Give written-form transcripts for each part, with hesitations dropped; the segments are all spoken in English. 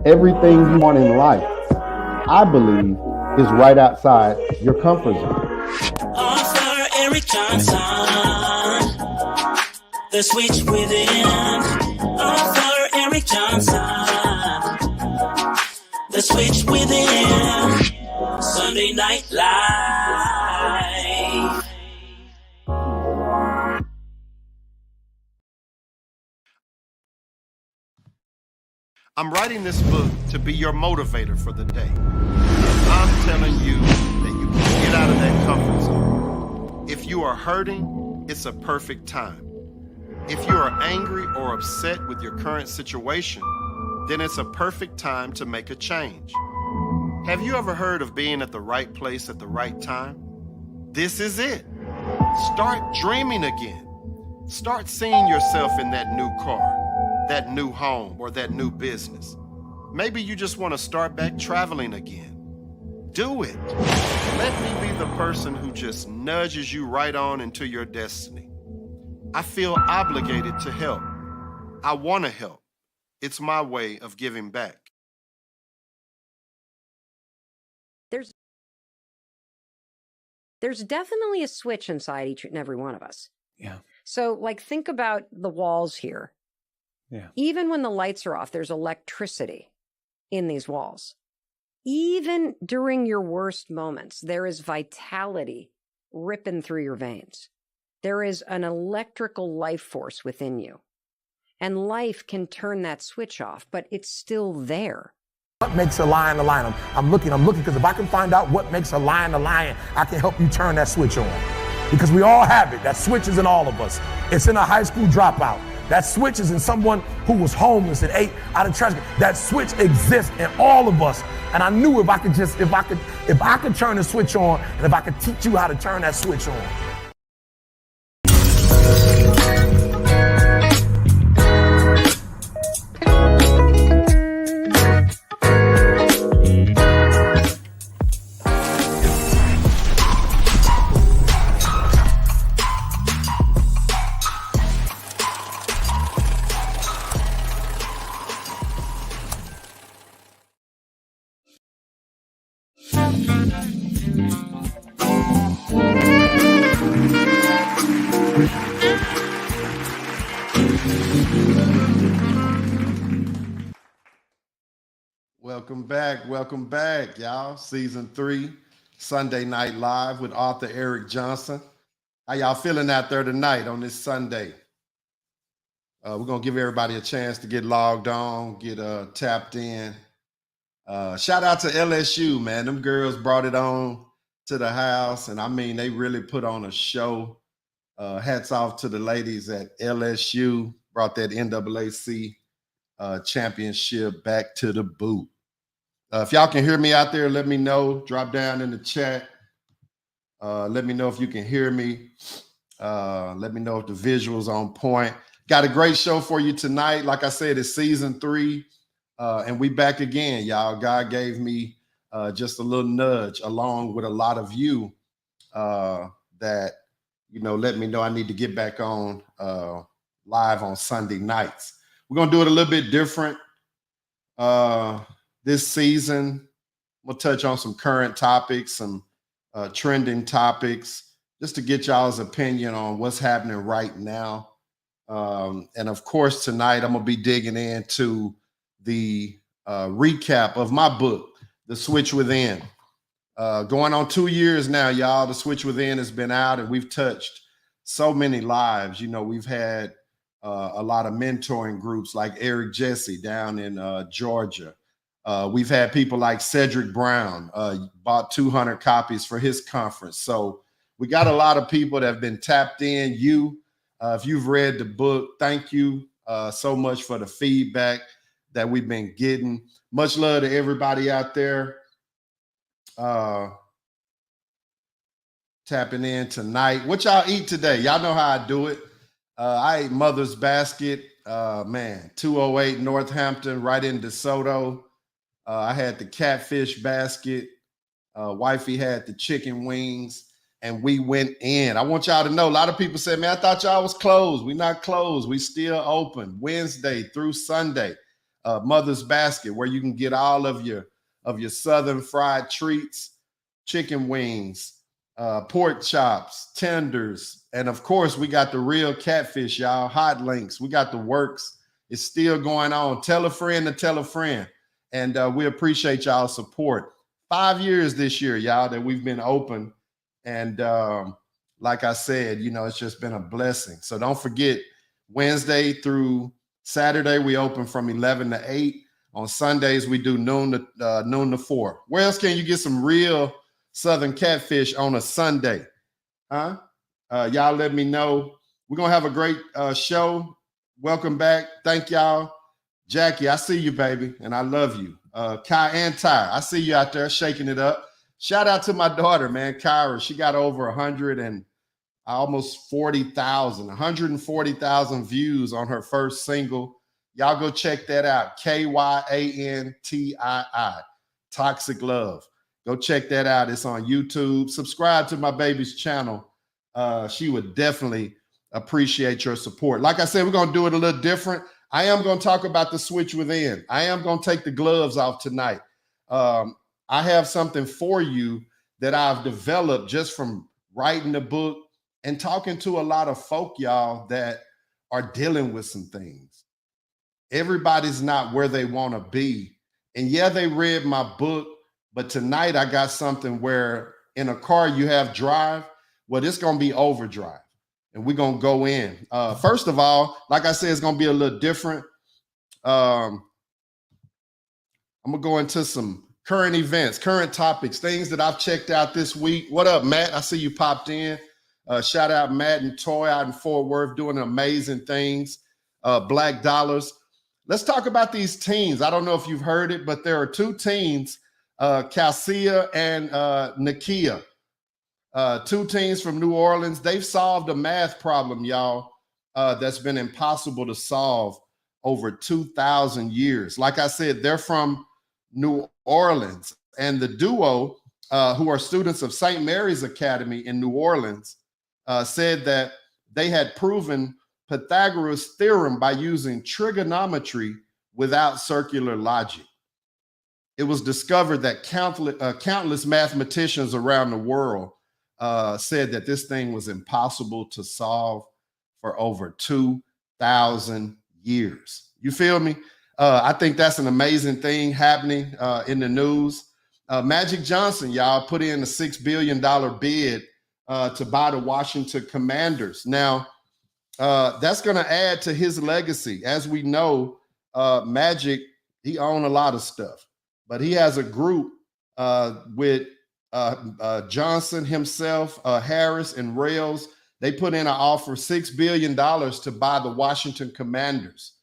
Everything you want in life, I believe, is right outside your comfort zone. Author Eric Johnson, The Switch Within. Author Eric Johnson, The Switch Within. Sunday Night Live. I'm writing this book to be your motivator for the day. I'm telling you that you can get out of that comfort zone. If you are hurting, it's a perfect time. If you are angry or upset with your current situation, then it's a perfect time to make a change. Have you ever heard of being at the right place at the right time? This is it. Start dreaming again. Start seeing yourself in that new car, that new home, or that new business. Maybe you just want to start back traveling again. Do it. Let me be the person who just nudges you right on into your destiny. I feel obligated to help. I want to help. It's my way of giving back. There's definitely a switch inside each and every one of us. Yeah. So, like, think about the walls here. Yeah. Even when the lights are off, there's electricity in these walls. Even during your worst moments, there is vitality ripping through your veins. There is an electrical life force within you. And life can turn that switch off, but it's still there. What makes a lion a lion? I'm looking, because if I can find out what makes a lion, I can help you turn that switch on. Because we all have it. That switch is in all of us. It's in a high school dropout. That switch is in someone who was homeless and ate out of trash. That switch exists in all of us. And I knew if I could turn the switch on, and if I could teach you how to turn that switch on. Welcome back, y'all. Season 3, Sunday Night Live with author Eric Johnson. How y'all feeling out there tonight on this Sunday? We're going to give everybody a chance to get logged on, get tapped in. Shout out to LSU, man. Them girls brought it on to the house, and I mean, they really put on a show. Hats off to the ladies at LSU, brought that NAAC championship back to the boot. If y'all can hear me out there, let me know. Drop down in the chat. Let me know if you can hear me. Let me know if the visual's on point. Got a great show for you tonight. Like I said, it's season 3, and we back again, y'all. God gave me just a little nudge along with a lot of you that, let me know I need to get back on live on Sunday nights. We're going to do it a little bit different this season. We'll touch on some current topics, some trending topics, just to get y'all's opinion on what's happening right now. And of course, tonight I'm going to be digging into the recap of my book, The Switch Within. Going on 2 years now, y'all. The Switch Within has been out, and we've touched so many lives. We've had a lot of mentoring groups like Eric Jesse down in Georgia. We've had people like Cedric Brown, bought 200 copies for his conference. So we got a lot of people that have been tapped in. If you've read the book, thank you so much for the feedback that we've been getting. Much love to everybody out there tapping in tonight. What y'all eat today? Y'all know how I do it. I ate Mother's Basket, 208 Northampton, right in DeSoto. I had the catfish basket. Wifey had the chicken wings, and we went in. I want y'all to know, a lot of people said, man, I thought y'all was closed. We not closed. We still open Wednesday through Sunday. Mother's Basket, where you can get all of your Southern fried treats, chicken wings, pork chops, tenders, and of course, we got the real catfish, y'all, hot links. We got the works. It's still going on. Tell a friend to tell a friend. And we appreciate y'all's support. 5 years this year, y'all, that we've been open. And like I said, you know, it's just been a blessing. So don't forget, Wednesday through Saturday, we open from 11 to 8. On Sundays, we do noon to 4. Where else can you get some real Southern catfish on a Sunday? Huh? Y'all let me know. We're going to have a great show. Welcome back. Thank y'all. Jackie, I see you, baby, and I love you. Kai and Ty, I see you out there shaking it up. Shout out to my daughter, man, Kyra. She got over 140,000 views on her first single. Y'all go check that out. Kyantii, Toxic Love. Go check that out. It's on YouTube. Subscribe to my baby's channel. She would definitely appreciate your support. Like I said, we're going to do it a little different. I am going to talk about the switch within. I am going to take the gloves off tonight. I have something for you that I've developed just from writing the book and talking to a lot of folk, y'all, that are dealing with some things. Everybody's not where they want to be. And yeah, they read my book, but tonight I got something where in a car you have drive. Well, it's going to be overdrive. And we're going to go in. First of all, like I said, it's going to be a little different. I'm going to go into some current events, current topics, things that I've checked out this week. What up, Matt? I see you popped in. Shout out Matt and Toy out in Fort Worth doing amazing things. Black Dollars. Let's talk about these teams. I don't know if you've heard it, but there are two teams, Calcia and Nakia. Two teams from New Orleans. They've solved a math problem, y'all, that's been impossible to solve over 2,000 years. Like I said, they're from New Orleans. And the duo, who are students of St. Mary's Academy in New Orleans, said that they had proven Pythagoras' theorem by using trigonometry without circular logic. It was discovered that countless mathematicians around the world said that this thing was impossible to solve for over 2,000 years. You feel me? I think that's an amazing thing happening in the news. Magic Johnson, y'all, put in a $6 billion bid to buy the Washington Commanders. Now, that's going to add to his legacy. As we know, Magic, he owned a lot of stuff, but he has a group with Johnson himself, Harris, and Rails. They put in an offer $6 billion to buy the Washington Commanders.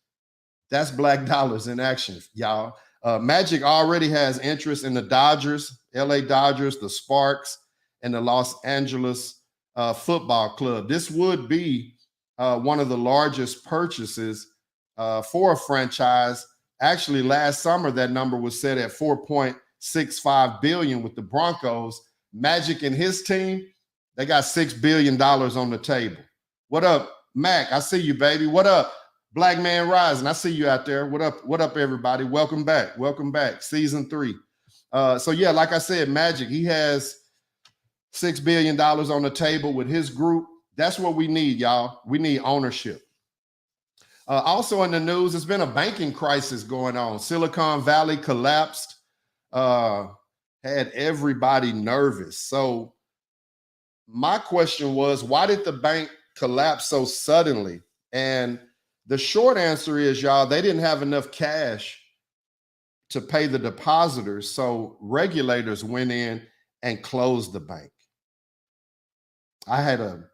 That's black dollars in action, y'all. Magic already has interest in the Dodgers, LA Dodgers, the Sparks, and the Los Angeles Football Club. This would be one of the largest purchases for a franchise. Actually, last summer, that number was set at $4.65 billion with the Broncos. Magic and his team, they got $6 billion on the table. What up, Mac? I see you, baby. What up, Black Man Rising? I see you out there. What up, everybody? Welcome back. Welcome back. Season 3. So, yeah, like I said, Magic, he has $6 billion on the table with his group. That's what we need, y'all. We need ownership. Also in the news, there's been a banking crisis going on. Silicon Valley collapsed, had everybody nervous. So my question was, why did the bank collapse so suddenly? And the short answer is, y'all, they didn't have enough cash to pay the depositors. So regulators went in and closed the bank. I had a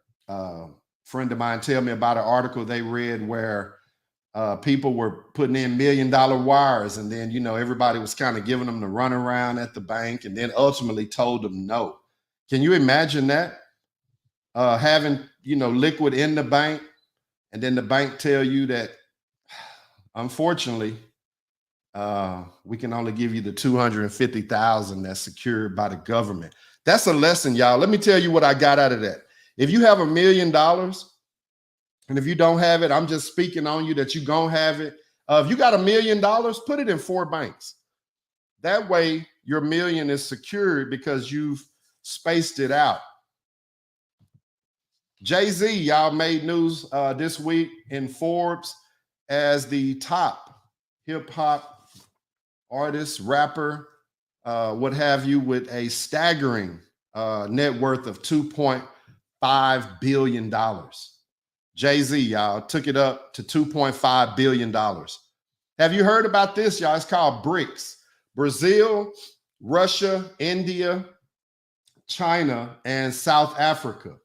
friend of mine tell me about an article they read where people were putting in $1 million wires, and then, you know, everybody was kind of giving them the runaround at the bank, and then ultimately told them no. Can you imagine that? Having, you know, liquid in the bank, and then the bank tell you that, unfortunately, we can only give you the $250,000 that's secured by the government. That's a lesson, y'all. Let me tell you what I got out of that. If you have $1 million, and if you don't have it, I'm just speaking on you that you gonna have it. If you got $1 million, put it in 4 banks. That way, your million is secured because you've spaced it out. Jay-Z, y'all, made news this week in Forbes as the top hip-hop artist, rapper, what have you, with a staggering net worth of $2.5 billion. Jay-Z, y'all, took it up to $2.5 billion. Have you heard about this, y'all? It's called BRICS. Brazil, Russia, India, China, and South Africa.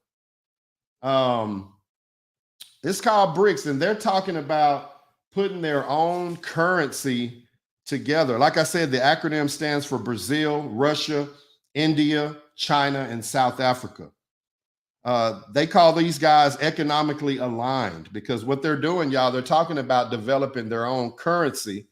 It's called BRICS, and they're talking about putting their own currency together. Like I said, the acronym stands for Brazil, Russia, India, China, and South Africa. They call these guys economically aligned because what they're doing, y'all, they're talking about developing their own currency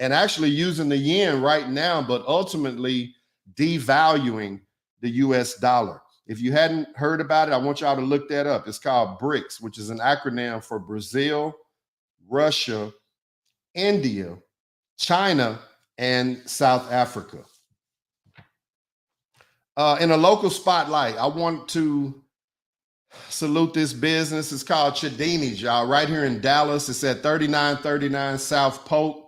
and actually using the yen right now, but ultimately devaluing the US dollar. If you hadn't heard about it, I want y'all to look that up. It's called BRICS, which is an acronym for Brazil, Russia, India, China, and South Africa. In a local spotlight, I want to salute this business. It's called Chadini's, y'all, right here in Dallas. It's at 3939 South Polk,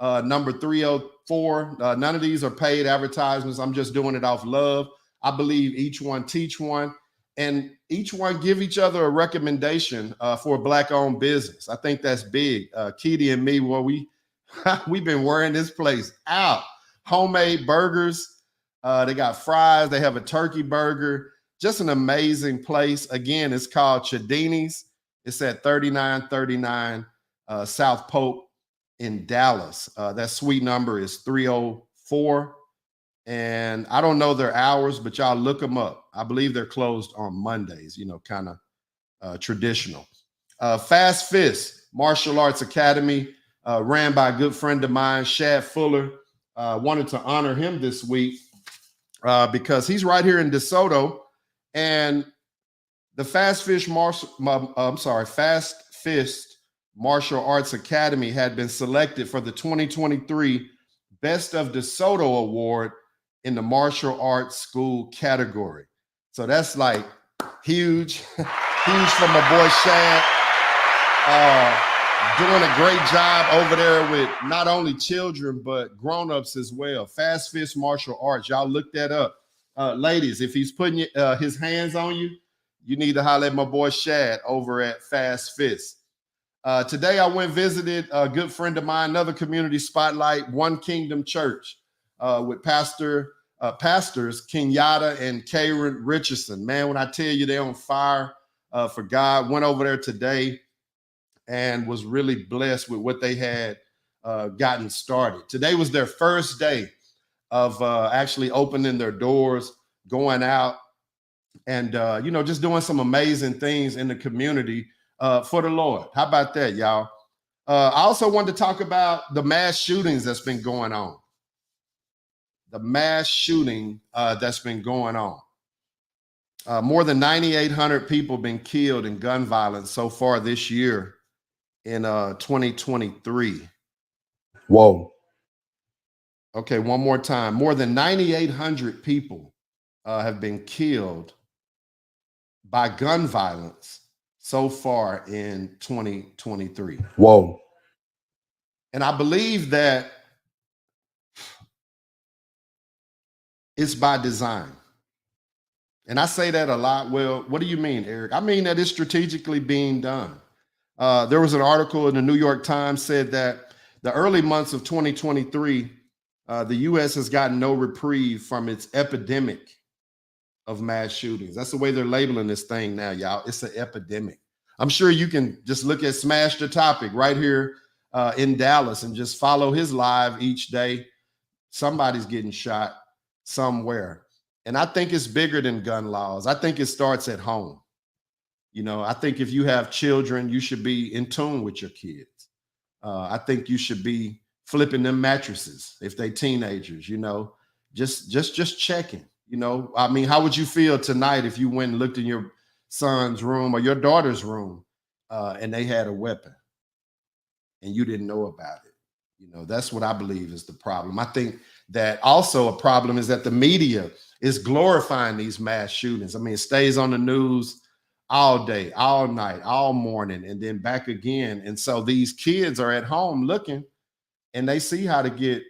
number 304. None of these are paid advertisements. I'm just doing it off love. I believe each one teach one, and each one give each other a recommendation for a Black-owned business. I think that's big. Keedy and me, well, we've been wearing this place out. Homemade burgers. They got fries. They have a turkey burger. Just an amazing place. Again, it's called Chadini's. It's at 3939 South Polk in Dallas. That suite number is 304. And I don't know their hours, but y'all look them up. I believe they're closed on Mondays, you know, kind of traditional. Fast Fist Martial Arts Academy, ran by a good friend of mine, Shad Fuller. Wanted to honor him this week because he's right here in DeSoto. And the Fast Fist Martial Arts Academy had been selected for the 2023 Best of DeSoto Award in the martial arts school category. So that's like huge, huge from my boy Shad. Doing a great job over there with not only children, but grown-ups as well. Fast Fist Martial Arts. Y'all look that up. Ladies, if he's putting his hands on you, you need to holler at my boy Shad over at Fast Fist. Today I went visited a good friend of mine, another community spotlight, One Kingdom Church, with pastors Kenyatta and Karen Richardson. Man, when I tell you they're on fire for God, went over there today and was really blessed with what they had gotten started. Today was their first day of actually opening their doors, going out, and you know, just doing some amazing things in the community for the Lord. How about that, y'all? I also wanted to talk about the mass shootings that's been going on. The mass shooting that's been going on. More than 9,800 people been killed in gun violence so far this year in 2023. Whoa. Okay, one more time. More than 9,800 people have been killed by gun violence so far in 2023. Whoa. And I believe that it's by design. And I say that a lot. Well, what do you mean, Eric? I mean that it's strategically being done. There was an article in the New York Times said that the early months of 2023, the U.S. has gotten no reprieve from its epidemic of mass shootings. That's the way they're labeling this thing now, y'all. It's an epidemic. I'm sure you can just look at Smash the Topic right here in Dallas and just follow his live each day. Somebody's getting shot somewhere. And I think it's bigger than gun laws. I think it starts at home. You know, I think if you have children, you should be in tune with your kids. I think you should be flipping them mattresses if they teenagers, you know, just checking, you know. I mean, how would you feel tonight if you went and looked in your son's room or your daughter's room and they had a weapon? and you didn't know about it. You know, that's what I believe is the problem. I think that also a problem is that the media is glorifying these mass shootings. I mean, it stays on the news all day, all night, all morning, and then back again. And so these kids are at home looking, and they see how to get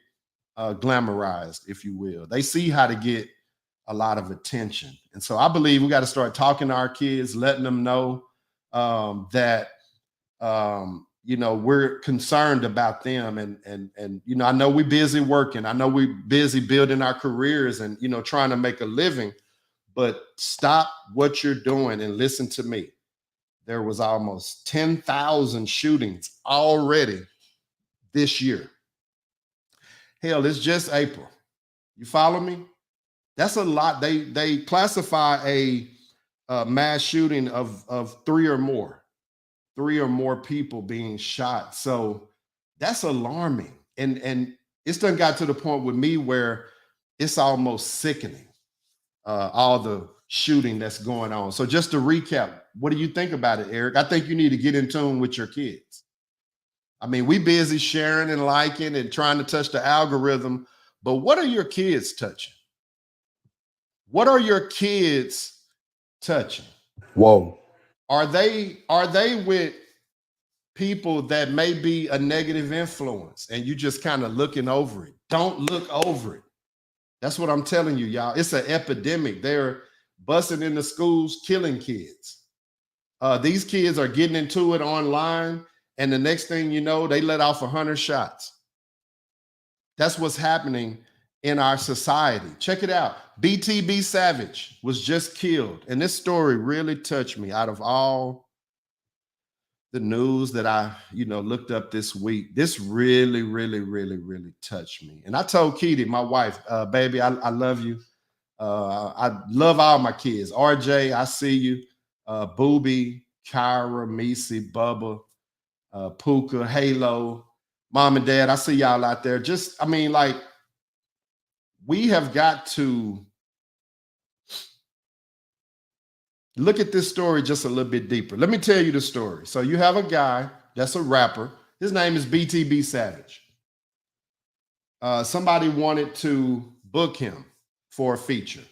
glamorized, if you will. They see how to get a lot of attention. And so I believe we got to start talking to our kids, letting them know that you know, we're concerned about them. And you know, I know we're busy working. I know we're busy building our careers and, you know, trying to make a living, but stop what you're doing and listen to me. There was almost 10,000 shootings already this year. Hell, it's just April. You follow me? That's a lot. They classify a mass shooting of three or more people being shot. So that's alarming. And it's done got to the point with me where it's almost sickening, all the shooting that's going on. So just to recap, what do you think about it, Eric? I think you need to get in tune with your kids. I mean, we busy sharing and liking and trying to touch the algorithm, but what are your kids touching? What are your kids touching? Whoa. Are they with people that may be a negative influence and you just kind of looking over it? Don't look over it. That's what I'm telling you, y'all. It's an epidemic. They're busting into schools, killing kids. These kids are getting into it online, and the next thing you know, they let off 100 shots. That's what's happening in our society. Check it out. BTB Savage was just killed. And this story really touched me out of all the news that I, you know, looked up this week. This really, really, really, really touched me. And I told Keity, my wife, baby, I love you. I love all my kids. RJ, I see you. Booby, Kyra, Misi, Bubba, Puka, Halo, mom and dad, I see y'all out there. Just, I mean, like, we have got to look at this story just a little bit deeper. Let me tell you the story. So you have a guy that's a rapper. His name is BTB Savage. Somebody wanted to book him for a feature.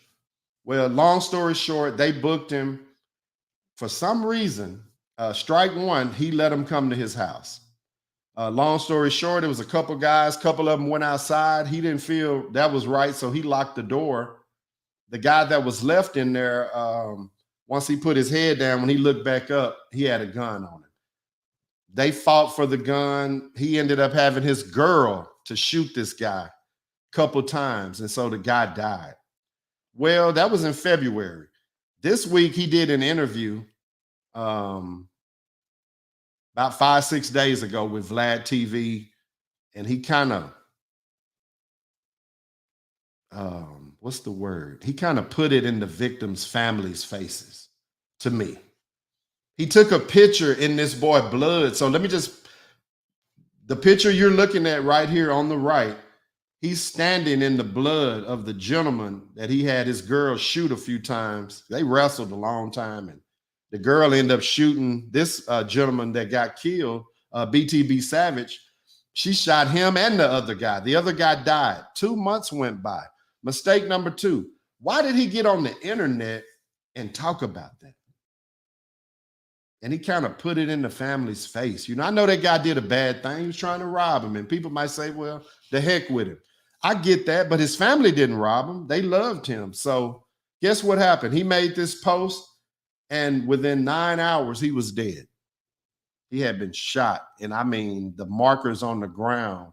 Well, long story short, they booked him. For some reason, strike one, he let him come to his house. Long story short, it was a couple guys, couple of them went outside. He didn't feel that was right, so he locked the door. The guy that was left in there, once he put his head down, when he looked back up, he had a gun on him. They fought for the gun. He ended up having his girl to shoot this guy a couple times, and so the guy died. Well, that was in February. This week, he did an interview about 5-6 days ago with Vlad TV, and he kind of, what's the word? He kind of put it in the victims' families' faces to me. He took a picture in this boy blood. So let me just, the picture you're looking at right here on the right, he's standing in the blood of the gentleman that he had his girl shoot a few times. They wrestled a long time, and the girl ended up shooting this gentleman that got killed, BTB Savage. She shot him and the other guy. The other guy died. 2 months went by. Mistake number two. Why did he get on the internet and talk about that? And he kind of put it in the family's face. You know, I know that guy did a bad thing. He was trying to rob him. And people might say, well, the heck with him. I get that, but his family didn't rob him. They loved him. So guess what happened? He made this post, and within 9 hours, he was dead. He had been shot. And I mean, the markers on the ground,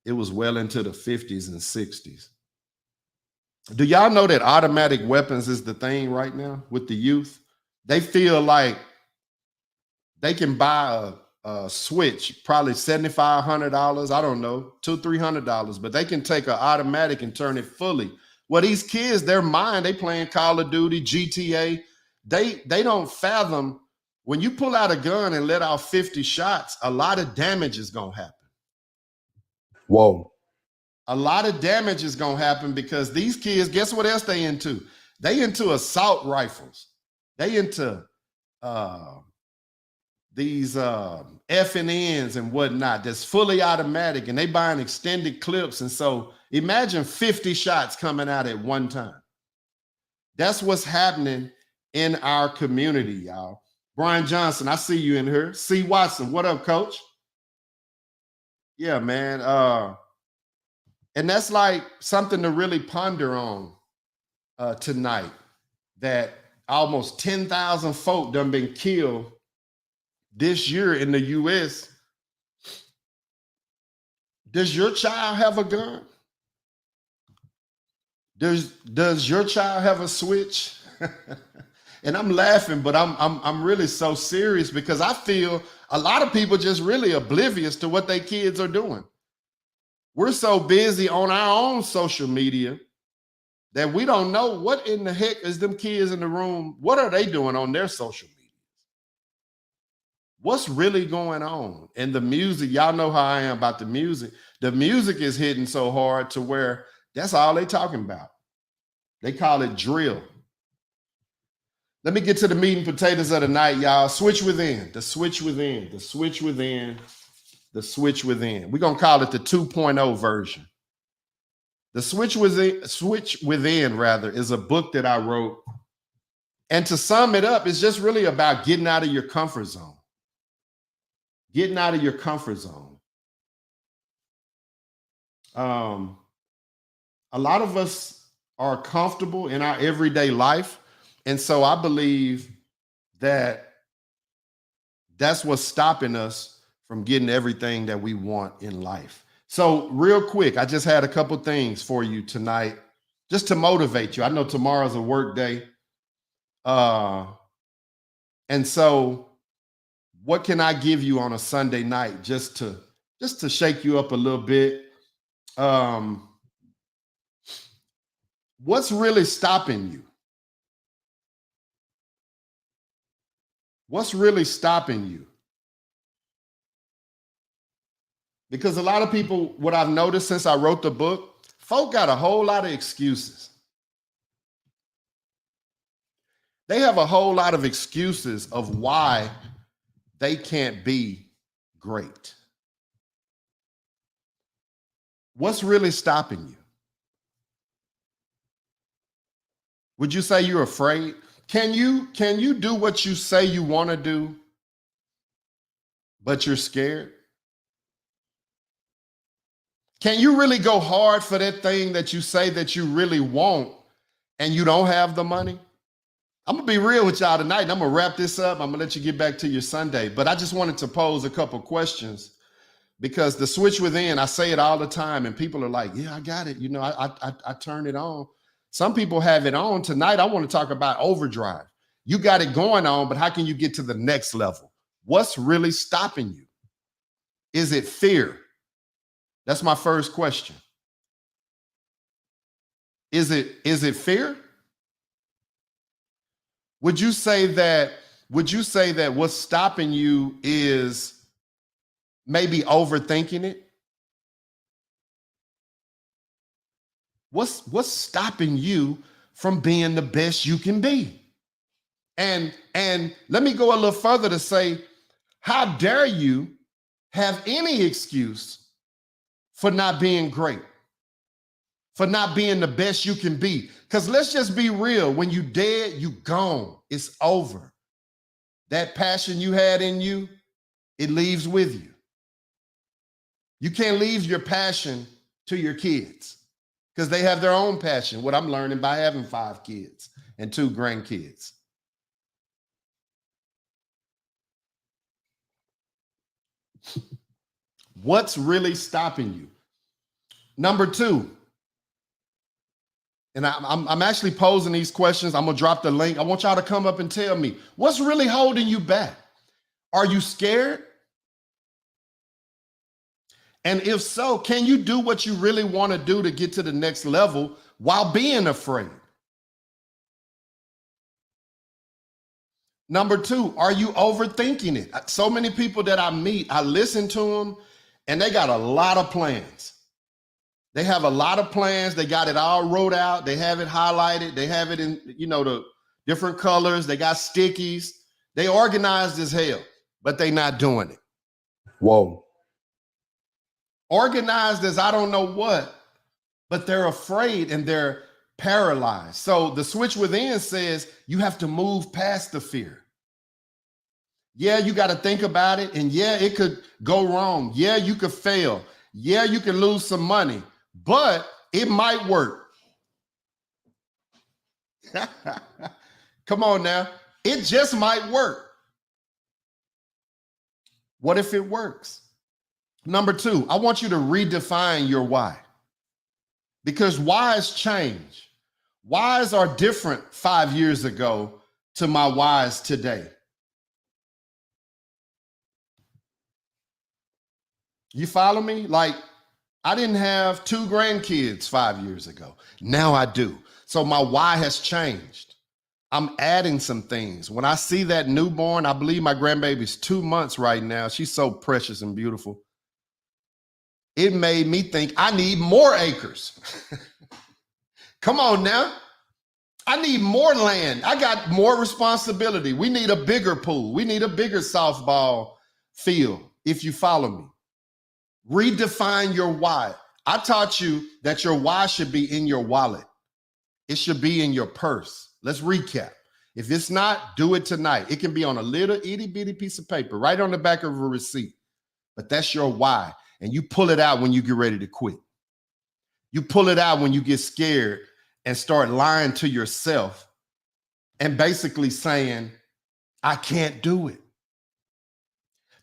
it was well into the 50s and 60s. Do y'all know that automatic weapons is the thing right now with the youth? They feel like they can buy a switch, probably $7,500, I don't know, $200-300, but they can take an automatic and turn it fully. Well, these kids, their mind, they playing Call of Duty, GTA. They don't fathom when you pull out a gun and let off 50 shots, a lot of damage is going to happen. Whoa. A lot of damage is going to happen because these kids, guess what else they into? They into assault rifles. They into F and N's and whatnot that's fully automatic, and they buying extended clips. And so imagine 50 shots coming out at one time. That's what's happening in our community, y'all. Brian Johnson, I see you in here. C. Watson, what up, coach? Yeah, man. And that's like something to really ponder on tonight, that almost 10,000 folk done been killed this year in the U.S. Does your child have a gun? Does your child have a switch? And I'm laughing, but I'm really so serious, because I feel a lot of people just really oblivious to what their kids are doing. We're so busy on our own social media that we don't know what in the heck is them kids in the room. What are they doing on their social media? What's really going on? And the music, y'all know how I am about the music. The music is hitting so hard to where that's all they talking about. They call it drill. Let me get to the meat and potatoes of the night, y'all. Switch within, the switch within, the switch within, the switch within. We're gonna call it the 2.0 version. The switch within rather is a book that I wrote. And to sum it up, it's just really about getting out of your comfort zone. Getting out of your comfort zone. A lot of us are comfortable in our everyday life. And so I believe that that's what's stopping us from getting everything that we want in life. So real quick, I just had a couple things for you tonight, just to motivate you. I know tomorrow's a work day. And so what can I give you on a Sunday night just to shake you up a little bit? What's really stopping you? What's really stopping you? Because a lot of people, what I've noticed since I wrote the book, folk got a whole lot of excuses. They have a whole lot of excuses of why they can't be great. What's really stopping you? Would you say you're afraid? Can you do what you say you want to do, but you're scared? Can you really go hard for that thing that you say that you really want and you don't have the money? I'm gonna be real with y'all tonight, and I'm gonna wrap this up. I'm gonna let you get back to your Sunday, but I just wanted to pose a couple questions, because the switch within, I say it all the time, and people are like, yeah, I got it. You know, I turn it on. Some people have it on. Tonight, I want to talk about overdrive. You got it going on, but how can you get to the next level? What's really stopping you? Is it fear? That's my first question. Is it fear? Would you say that what's stopping you is maybe overthinking it? What's stopping you from being the best you can be? And let me go a little further to say, how dare you have any excuse for not being great, for not being the best you can be? Because let's just be real, when you dead, you gone. It's over. That passion you had in you, it leaves with you. You can't leave your passion to your kids, because they have their own passion, what I'm learning by having 5 kids and 2 grandkids. What's really stopping you? Number 2, and I'm actually posing these questions. I'm gonna drop the link. I want y'all to come up and tell me, what's really holding you back? Are you scared? And if so, can you do what you really want to do to get to the next level while being afraid? Number 2, are you overthinking it? So many people that I meet, I listen to them, and they got a lot of plans. They have a lot of plans. They got it all wrote out. They have it highlighted. They have it in, the different colors. They got stickies. They organized as hell. but they not doing it. Whoa. Organized as I don't know what, but they're afraid and they're paralyzed. So the switch within says you have to move past the fear. Yeah, you got to think about it. And yeah, it could go wrong. Yeah, you could fail. Yeah, you can lose some money, but it might work. Come on now. It just might work. What if it works? Number two, I want you to redefine your why. Because whys change. Whys are different 5 years ago to my whys today. You follow me? Like, I didn't have 2 grandkids 5 years ago. Now I do. So my why has changed. I'm adding some things. When I see that newborn, I believe my grandbaby's 2 months right now. She's so precious and beautiful. It made me think I need more acres. Come on now. I need more land. I got more responsibility. We need a bigger pool. We need a bigger softball field, if you follow me. Redefine your why. I taught you that your why should be in your wallet. It should be in your purse. Let's recap. If it's not, do it tonight. It can be on a little itty bitty piece of paper, right on the back of a receipt. But that's your why. And you pull it out when you get ready to quit. You pull it out when you get scared and start lying to yourself and basically saying, I can't do it.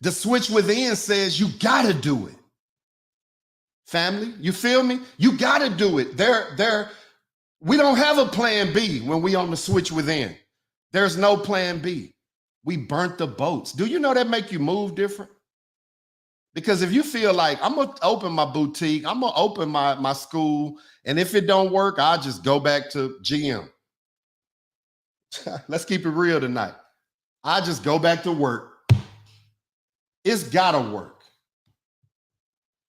The switch within says you gotta do it. Family, you feel me? You gotta do it. We don't have a plan B when we on the switch within. There's no plan B. We burnt the boats. Do you know that make you move different? Because if you feel like I'm gonna open my boutique, I'm gonna open my school, and if it don't work, I'll just go back to GM. Let's keep it real tonight. I just go back to work. It's gotta work.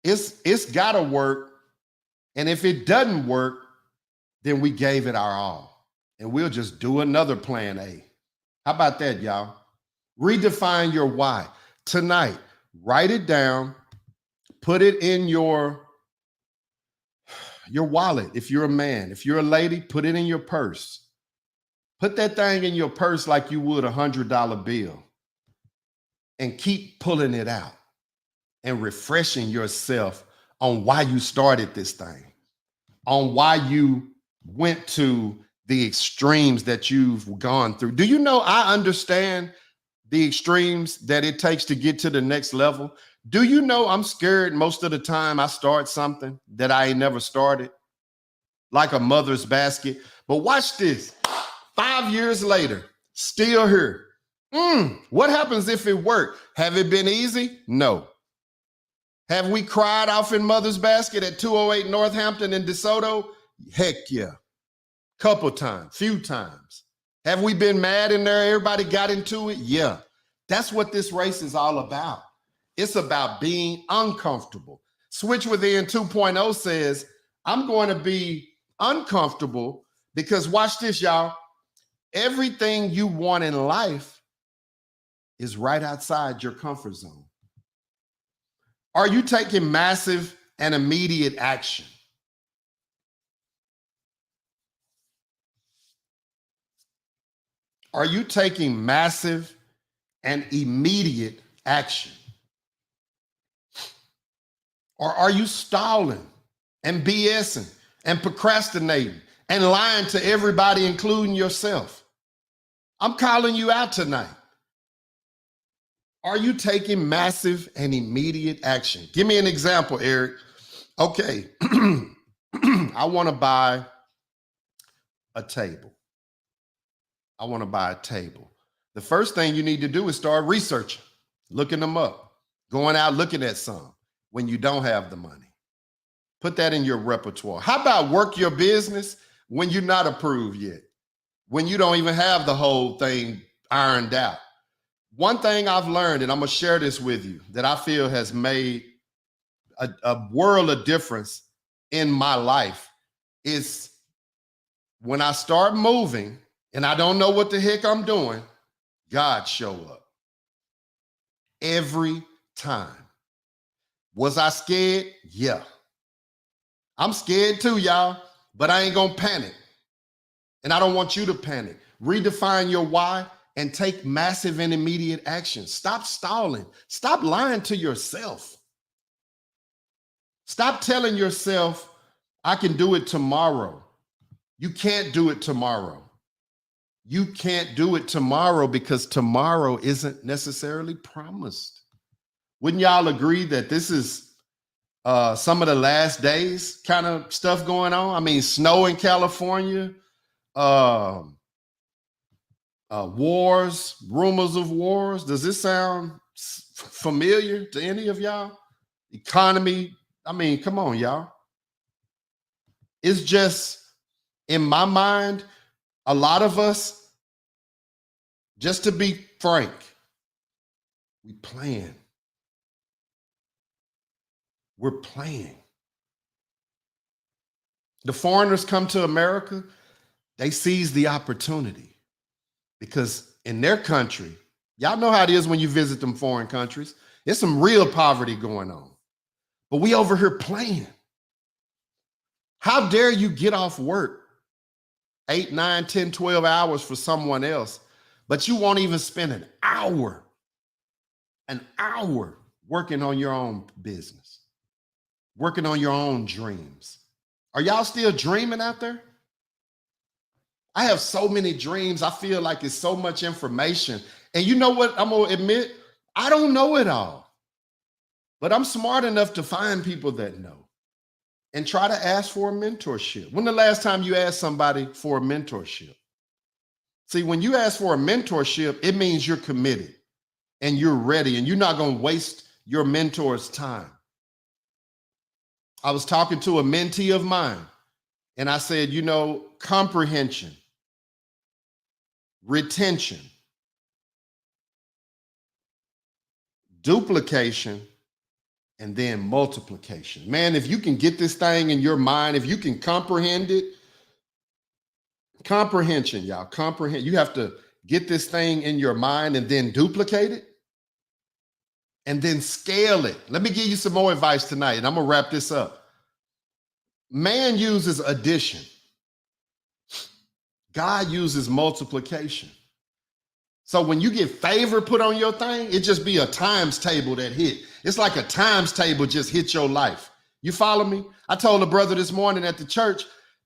It's gotta work. And if it doesn't work, then we gave it our all. And we'll just do another plan A. How about that, y'all? Redefine your why. Tonight, write it down, put it in your wallet. If you're a man, if you're a lady, put it in your purse. Put that thing in your purse like you would $100 bill and keep pulling it out and refreshing yourself on why you started this thing, on why you went to the extremes that you've gone through. Do you know I understand the extremes that it takes to get to the next level? Do you know I'm scared most of the time I start something that I ain't never started, like a mother's basket? But watch this. 5 years later, still here. What happens if it worked? Have it been easy? No. Have we cried off in mother's basket at 208 Northampton in DeSoto? Heck yeah. Couple times, few times. Have we been mad in there? Everybody got into it? Yeah. That's what this race is all about. It's about being uncomfortable. Switch Within 2.0 says, I'm going to be uncomfortable because watch this, y'all. Everything you want in life is right outside your comfort zone. Are you taking massive and immediate action? Are you taking massive and immediate action? Or are you stalling and BSing and procrastinating and lying to everybody, including yourself? I'm calling you out tonight. Are you taking massive and immediate action? Give me an example, Eric. Okay, I want to buy a table. I want to buy a table. The first thing you need to do is start researching, looking them up, going out looking at some when you don't have the money. Put that in your repertoire. How about work your business when you're not approved yet, when you don't even have the whole thing ironed out? One thing I've learned, and I'm going to share this with you, that I feel has made a world of difference in my life is when I start moving and I don't know what the heck I'm doing, God show up. every time. Was I scared? Yeah. I'm scared too, y'all, but I ain't gonna panic. And I don't want you to panic. Redefine your why and take massive and immediate action. Stop stalling. Stop lying to yourself. Stop telling yourself, I can do it tomorrow. You can't do it tomorrow. You can't do it tomorrow because tomorrow isn't necessarily promised. Wouldn't y'all agree that this is some of the last days kind of stuff going on? I mean, snow in California, wars, rumors of wars. Does this sound familiar to any of y'all? Economy. I mean, come on, y'all. It's just, in my mind, a lot of us, just to be frank, we playing. We're playing. The foreigners come to America, they seize the opportunity because in their country, y'all know how it is when you visit them foreign countries, there's some real poverty going on. But we over here playing. How dare you get off work 8, 9, 10, 12 hours for someone else, but you won't even spend an hour working on your own business, working on your own dreams. Are y'all still dreaming out there? I have so many dreams. I feel like it's so much information. And you know what? I'm going to admit, I don't know it all. But I'm smart enough to find people that know and try to ask for a mentorship. When the last time you asked somebody for a mentorship? See, when you ask for a mentorship, it means you're committed and you're ready and you're not going to waste your mentor's time. I was talking to a mentee of mine and I said, you know, comprehension, retention, duplication, and then multiplication. Man, if you can get this thing in your mind, if you can comprehend it, comprehension, y'all, comprehend. You have to get this thing in your mind and then duplicate it and then scale it. Let me give you some more advice tonight, and I'm gonna wrap this up. Man uses addition. God uses multiplication. So when you get favor put on your thing, it just be a times table that hit. It's like a times table just hit your life. You follow me? I told a brother this morning at the church,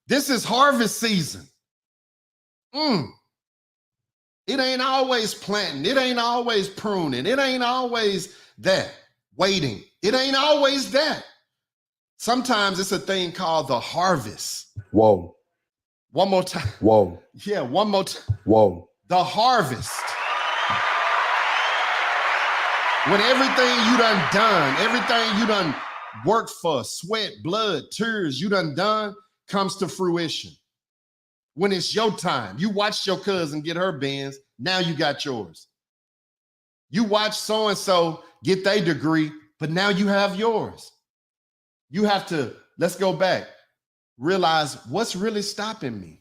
this is harvest season. It ain't always planting. It ain't always pruning. It ain't always that, waiting. It ain't always that. Sometimes it's a thing called the harvest. Whoa. One more time. Whoa. Yeah, one more time. Whoa. The harvest. When everything you done, everything you done worked for, sweat, blood, tears, you done comes to fruition. When it's your time, you watched your cousin get her Benz, now you got yours. You watched so-and-so get their degree, but now you have yours. You have to, let's go back, realize what's really stopping me.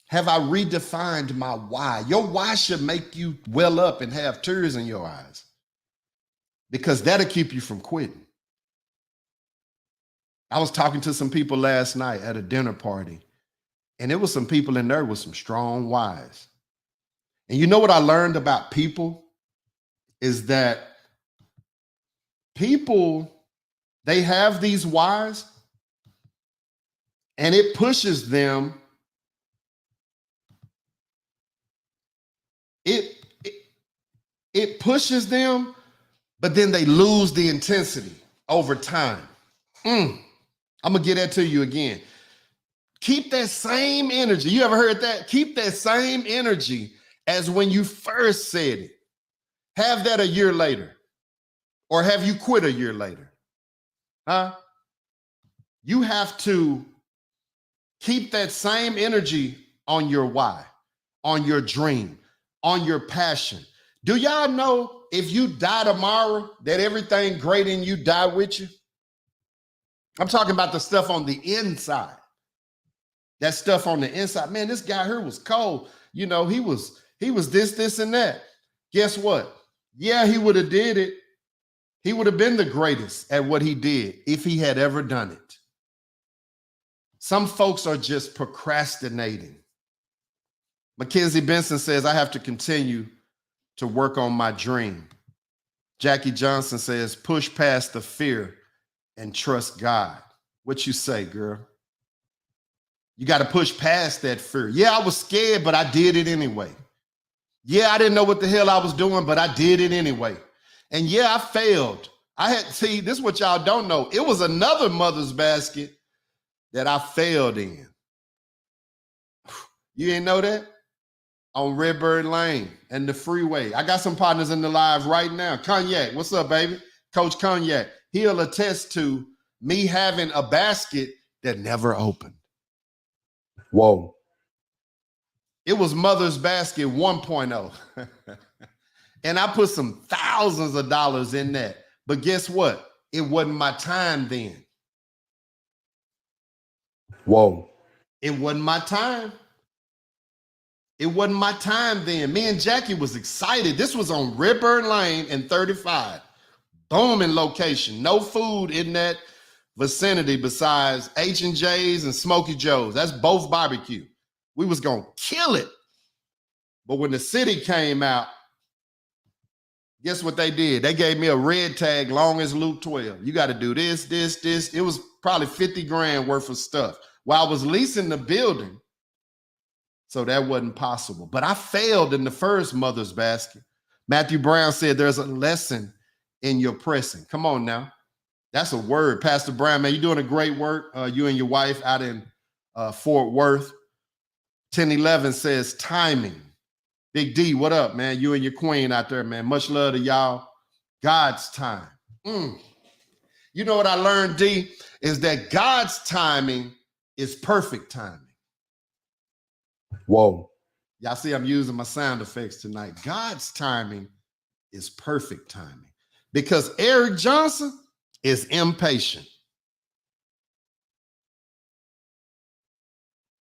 Have I redefined my why? Your why should make you well up and have tears in your eyes because that'll keep you from quitting. I was talking to some people last night at a dinner party, and there was some people in there with some strong whys. And you know what I learned about people is that people, they have these whys, and it pushes them. It pushes them, but then they lose the intensity over time. I'm gonna get that to you again. Keep that same energy. You ever heard that? Keep that same energy as when you first said it. Have that a year later. Or have you quit a year later? Huh? You have to keep that same energy on your why, on your dream, on your passion. Do y'all know if you die tomorrow, that everything great in you die with you? I'm talking about the stuff on the inside. That stuff on the inside. Man, this guy here was cold. You know, he was this, and that. Guess what? Yeah, he would have did it. He would have been the greatest at what he did if he had ever done it. Some folks are just procrastinating. Mackenzie Benson says, I have to continue to work on my dream. Jackie Johnson says, push past the fear and trust God. What you say, girl? You got to push past that fear. Yeah, I was scared, but I did it anyway. Yeah, I didn't know what the hell I was doing, but I did it anyway. And yeah, I failed. See, this is what y'all don't know. It was another mother's basket that I failed in. You didn't know that? On Redbird Lane and the freeway. I got some partners in the live right now. Cognac, what's up, baby? Coach Cognac. He'll attest to me having a basket that never opened. Whoa. It was Mother's Basket 1.0. And I put some thousands of dollars in that. But guess what? It wasn't my time then. Whoa. It wasn't my time. It wasn't my time then. Me and Jackie was excited. This was on Redbird Lane and 35. Booming location. No food in that vicinity besides H&J's and Smokey Joe's. That's both barbecue. We was going to kill it. But when the city came out, guess what they did? They gave me a red tag long as Luke 12. You got to do this, this, this. It was probably 50 grand worth of stuff. While I was leasing the building, so that wasn't possible. But I failed in the first Mother's Basket. Matthew Brown said there's a lesson in your pressing. Come on now. That's a word. Pastor Brown, man, you're doing a great work. You and your wife out in Fort Worth. 1011 says timing. Big D, what up, man? You and your queen out there, man. Much love to y'all. God's time. You know what I learned, D, is that God's timing is perfect timing. Whoa. Y'all see I'm using my sound effects tonight. God's timing is perfect timing because Eric Johnson is impatient.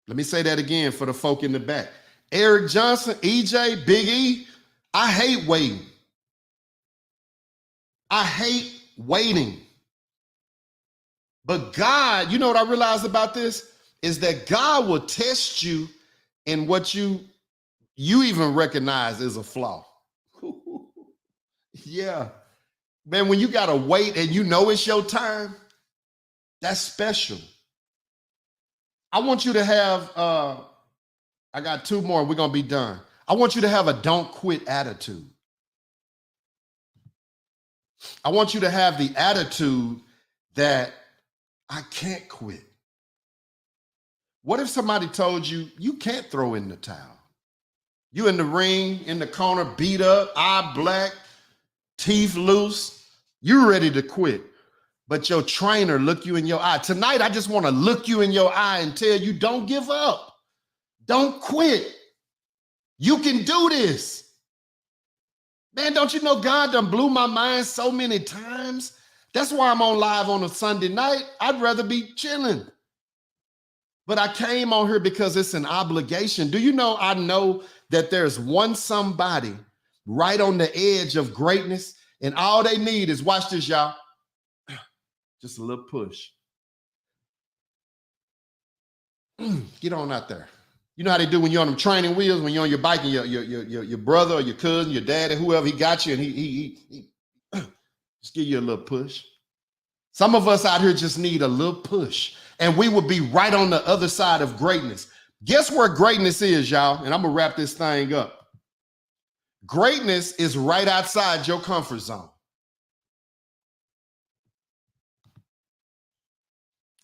Let me say that again for the folk in the back. Eric Johnson, EJ, Big E, I hate waiting. I hate waiting. But God, you know what I realized about this? Is that God will test you in what you even recognize as a flaw. Yeah. Man, when you got to wait and you know it's your time, that's special. I want you to have, I got two more, we're going to be done. I want you to have a don't quit attitude. I want you to have the attitude that I can't quit. What if somebody told you, you can't throw in the towel? You in the ring, in the corner, beat up, eye black, teeth loose. You're ready to quit. But your trainer look you in your eye. Tonight, I just want to look you in your eye and tell you, don't give up. Don't quit. You can do this. Man, don't you know God done blew my mind so many times? That's why I'm on live on a Sunday night. I'd rather be chilling. But I came on here because it's an obligation. Do you know, I know that there's one somebody right on the edge of greatness, and all they need is, watch this, y'all, just a little push. Get on out there. You know how they do when you're on them training wheels, when you're on your bike and your brother or your cousin, your dad, or whoever, he got you and he just give you a little push. Some of us out here just need a little push, and we will be right on the other side of greatness. Guess where greatness is, y'all? And I'm going to wrap this thing up. Greatness is right outside your comfort zone.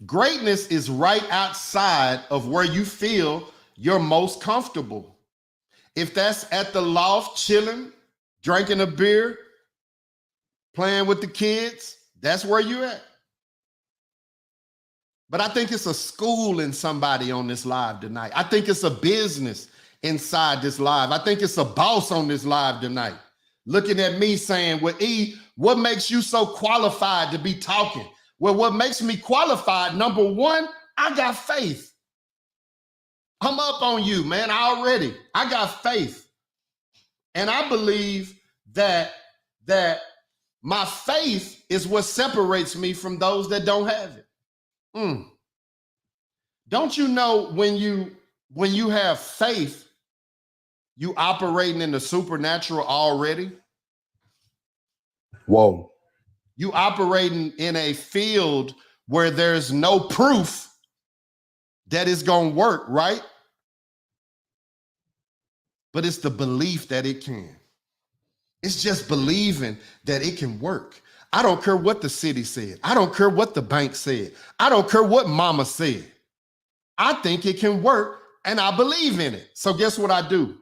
Greatness is right outside of where you feel you're most comfortable. If that's at the loft, chilling, drinking a beer, playing with the kids, that's where you're at. But I think it's a school in somebody on this live tonight. I think it's a business inside this live. I think it's a boss on this live tonight, looking at me saying, well, E, what makes you so qualified to be talking? Well, what makes me qualified, number one, I got faith. I'm up on you, man, I got faith. And I believe that my faith is what separates me from those that don't have it. Don't you know when you have faith, you operating in the supernatural already? Whoa. You operating in a field where there's no proof that it's going to work, right? But it's the belief that it can. It's just believing that it can work. I don't care what the city said. I don't care what the bank said. I don't care what mama said. I think it can work and I believe in it. So guess what I do?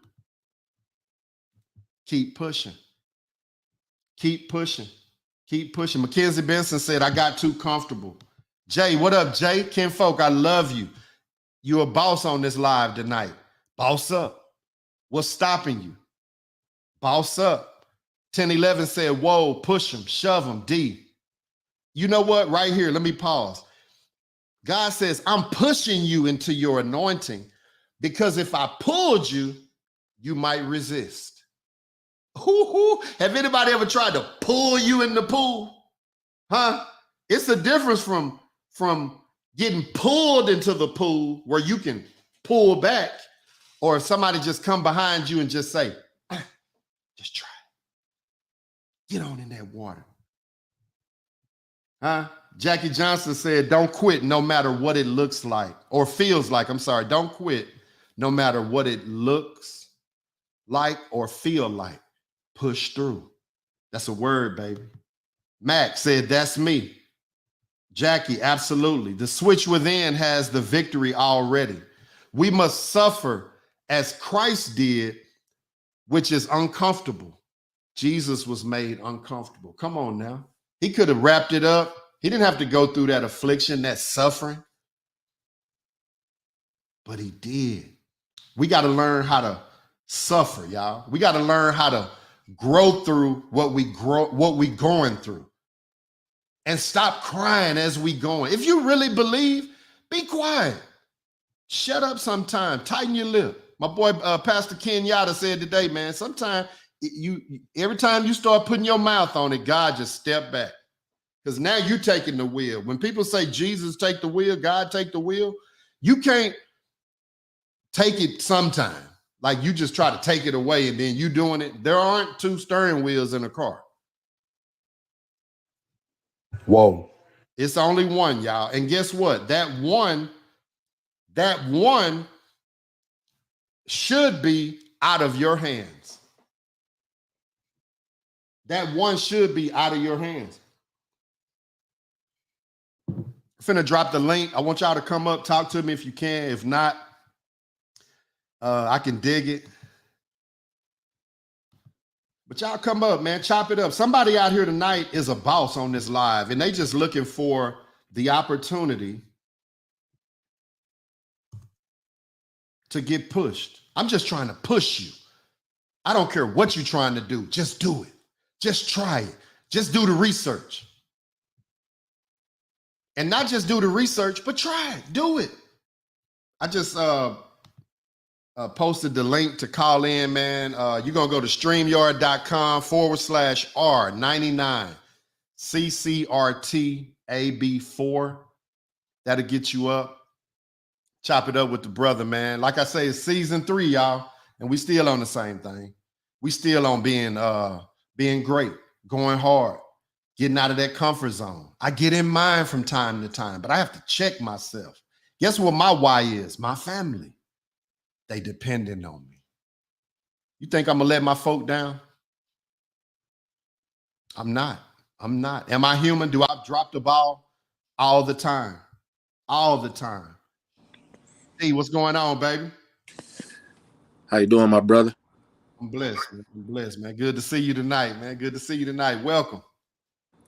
Keep pushing. Keep pushing. Keep pushing. Mackenzie Benson said, I got too comfortable. Jay, what up, Jay? Ken Folk, I love you. You a boss on this live tonight. Boss up. What's stopping you? Boss up. 1011 said, whoa, push him, shove him, D. You know what? Right here, let me pause. God says, I'm pushing you into your anointing because if I pulled you, you might resist. Have anybody ever tried to pull you in the pool? Huh? It's a difference from getting pulled into the pool where you can pull back, or if somebody just come behind you and just say, just try it. Get on in that water. Huh? Jackie Johnson said, don't quit no matter what it looks like or feels like. I'm sorry. Don't quit no matter what it looks like or feel like. Push through. That's a word, baby. Mac said, that's me. Jackie, absolutely. The switch within has the victory already. We must suffer as Christ did, which is uncomfortable. Jesus was made uncomfortable. Come on now. He could have wrapped it up. He didn't have to go through that affliction, that suffering. But he did. We got to learn how to suffer, y'all. We got to learn how to grow through what we going through. And stop crying as we going. If you really believe, be quiet. Shut up sometime. Tighten your lip. My boy, Pastor Kenyatta said today, man, sometimes every time you start putting your mouth on it, God just step back. Because now you're taking the wheel. When people say Jesus take the wheel, God take the wheel, you can't take it sometime. Like you just try to take it away and then you doing it. There aren't two steering wheels in a car. Whoa. It's only one, y'all. And guess what? That one should be out of your hands. That one should be out of your hands. I'm finna drop the link. I want y'all to come up, talk to me if you can. If not, I can dig it. But y'all come up, man. Chop it up. Somebody out here tonight is a boss on this live, and they just looking for the opportunity to get pushed. I'm just trying to push you. I don't care what you're trying to do. Just do it. Just try it. Just do the research. And not just do the research, but try it. Do it. I just posted the link to call in, man. You're going to go to StreamYard.com/R99 CCRTAB4. That'll get you up. Chop it up with the brother, man. Like I say, it's season 3, y'all. And we still on the same thing. We still on being great, going hard, getting out of that comfort zone. I get in mine from time to time, but I have to check myself. Guess what my why is? My family. They depending on me. You think I'm gonna let my folk down? I'm not. Am I human? Do I drop the ball? All the time. All the time. Hey, what's going on, baby? How you doing, my brother? I'm blessed, man. Man. Good to see you tonight, man. Good to see you tonight. Welcome.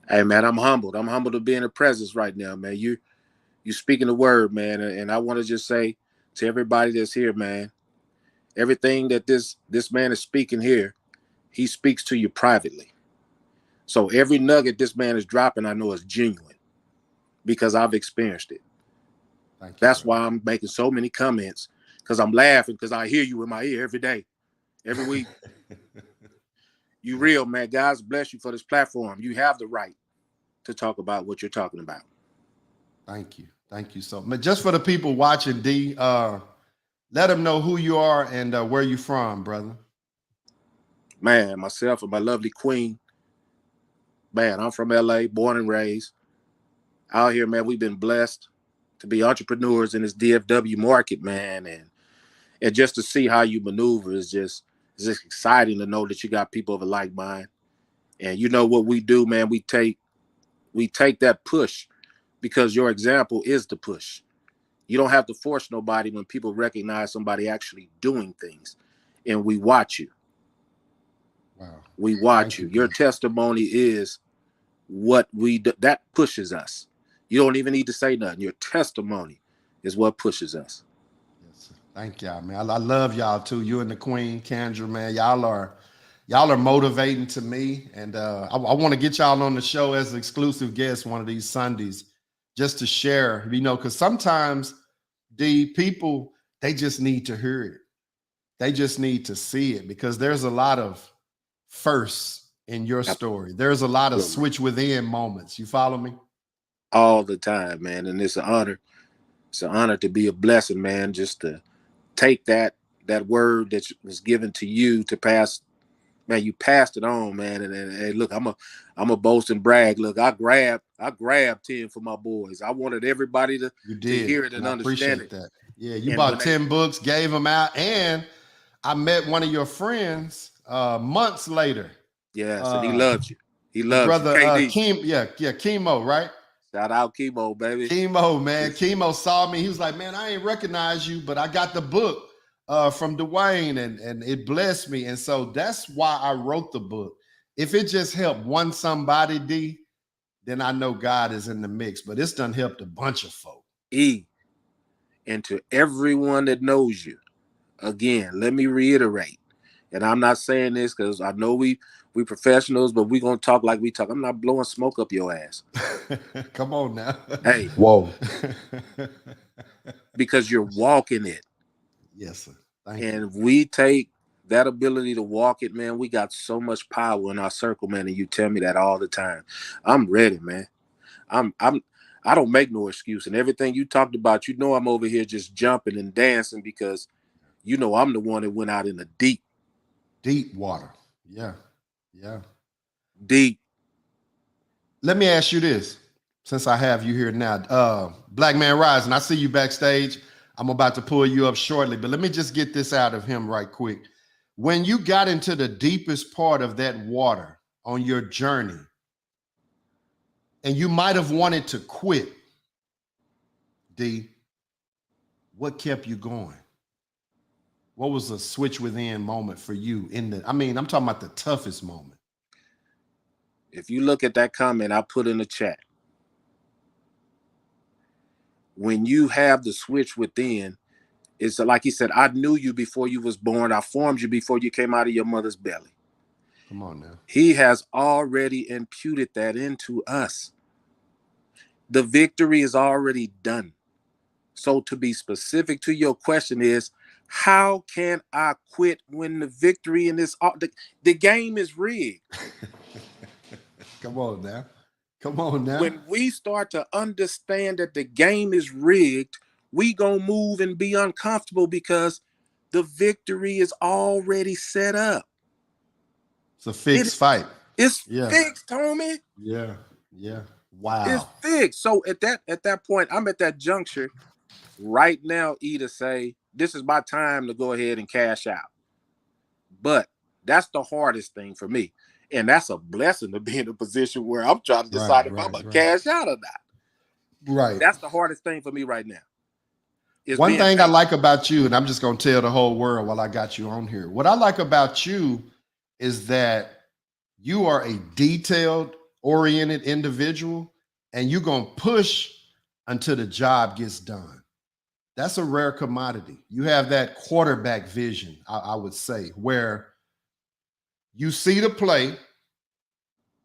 Hey, man, I'm humbled. I'm humbled to be in the presence right now, man. You speaking the word, man, and I want to just say to everybody that's here, man, everything that this man is speaking here, he speaks to you privately. So every nugget this man is dropping, I know is genuine because I've experienced it. Thank you, That's brother. why I'm making so many comments, because I'm laughing because I hear you in my ear every day, every week. You real, man. Guys, bless you for this platform. You have the right to talk about what you're talking about. Thank you. Thank you so much. Just for the people watching, D, let them know who you are and where you from, brother. Man, myself and my lovely queen. Man, I'm from LA, born and raised. Out here, man, we've been blessed to be entrepreneurs in this DFW market, man. And just to see how you maneuver is just exciting to know that you got people of a like mind. And you know what we do, man, we take that push because your example is the push. You don't have to force nobody when people recognize somebody actually doing things. And we watch you. Wow. We watch you. Your testimony is what we do. That pushes us. You don't even need to say nothing. Your testimony is what pushes us. Yes, sir. Thank y'all, man. I love y'all too. You and the Queen, Kendra, man. Y'all are motivating to me. And I want to get y'all on the show as an exclusive guest one of these Sundays just to share, because sometimes the people, they just need to hear it. They just need to see it because there's a lot of firsts in your story. There's a lot of switch within moments. You follow me? All the time, man. And it's an honor. It's an honor to be a blessing, man, just to take that word that was given to you to pass. Man, you passed it on, man. And look, I'm a boast and brag. Look, I grabbed 10 for my boys. I wanted everybody to hear it and understand it. That. Yeah, you bought 10 books, gave them out, and I met one of your friends months later. Yes, and he loves you. He loves brother, you. Chemo, right? Shout out Chemo, baby. Chemo, man. Yes. Chemo saw me. He was like, man, I ain't recognize you, but I got the book from Dwayne and it blessed me. And so that's why I wrote the book. If it just helped one somebody, D, then I know God is in the mix. But it's done helped a bunch of folk. And to everyone that knows you, again, let me reiterate. And I'm not saying this because I know we professionals, but we gonna talk like we talk. I'm not blowing smoke up your ass. Come on now. Hey. Whoa. Because you're walking it. Yes, sir. And if we take that ability to walk it, man, we got so much power in our circle, man. And you tell me that all the time. I'm ready, man. I don't make no excuse. And everything you talked about, I'm over here just jumping and dancing because I'm the one that went out in the deep water. Yeah. Deep. Let me ask you this, since I have you here now. Black Man Rising, I see you backstage. I'm about to pull you up shortly, but let me just get this out of him right quick. When you got into the deepest part of that water on your journey, and you might have wanted to quit, D, what kept you going? What was a switch within moment for you I'm talking about the toughest moment. If you look at that comment I put in the chat, when you have the switch within, it's like he said, I knew you before you was born. I formed you before you came out of your mother's belly. Come on now. He has already imputed that into us. The victory is already done. So to be specific to your question is, how can I quit when the victory in this, the game is rigged? Come on now. When we start to understand that the game is rigged, we gonna move and be uncomfortable because the victory is already set up. It's a fixed fight. It's fixed, homie. Yeah. Wow. It's fixed. So at that point, I'm at that juncture right now, to say, this is my time to go ahead and cash out. But that's the hardest thing for me. And that's a blessing to be in a position where I'm trying to decide if I'm going to cash out or not. Right. That's the hardest thing for me right now. One thing I like about you, and I'm just going to tell the whole world while I got you on here. What I like about you is that you are a detailed oriented individual and you're going to push until the job gets done. That's a rare commodity. You have that quarterback vision, I would say, where you see the play,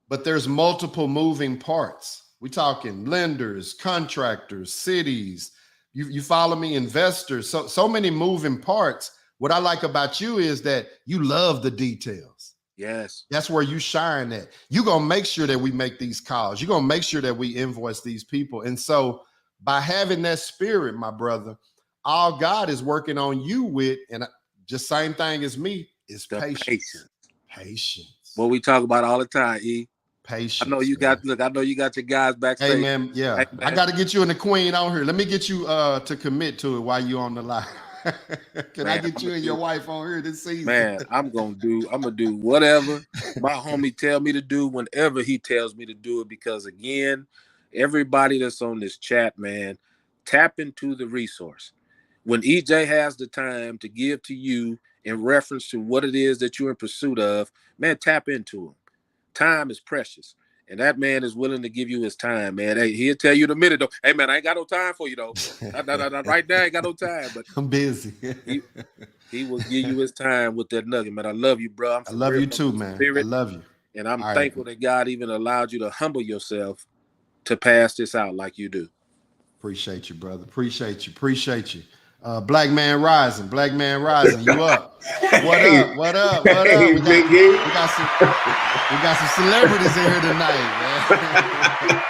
but there's multiple moving parts. We're talking lenders, contractors, cities, you follow me, investors, so many moving parts. What I like about you is that you love the details. Yes. That's where you shine at. You're going to make sure that we make these calls. You're going to make sure that we invoice these people. And so by having that spirit, my brother, all God is working on you with, and just same thing as me, is The patience. Patience. What we talk about all the time, E. Patience. I know you got, look, I know you got your guys backstage. Hey, man, yeah. Hey, man. I got to get you and the queen on here. Let me get you to commit to it while you on the line. Can I get you and your wife on here this season? Man, I'm gonna do whatever my homie tell me to do whenever he tells me to do it, because again, everybody that's on this chat, man, tap into the resource. When EJ has the time to give to you in reference to what it is that you're in pursuit of, man, tap into him. Time is precious. And that man is willing to give you his time, man. Hey, he'll tell you in a minute, though. Hey, man, I ain't got no time for you, though. Right now, I ain't got no time. But I'm busy. he will give you his time with that nugget, man. I love you, bro. I love you too, man. I love you. And I'm thankful that God even allowed you to humble yourself to pass this out like you do. Appreciate you, brother. Appreciate you. Black Man Rising, you up? What up? What up? Hey, we got some celebrities in here tonight, man.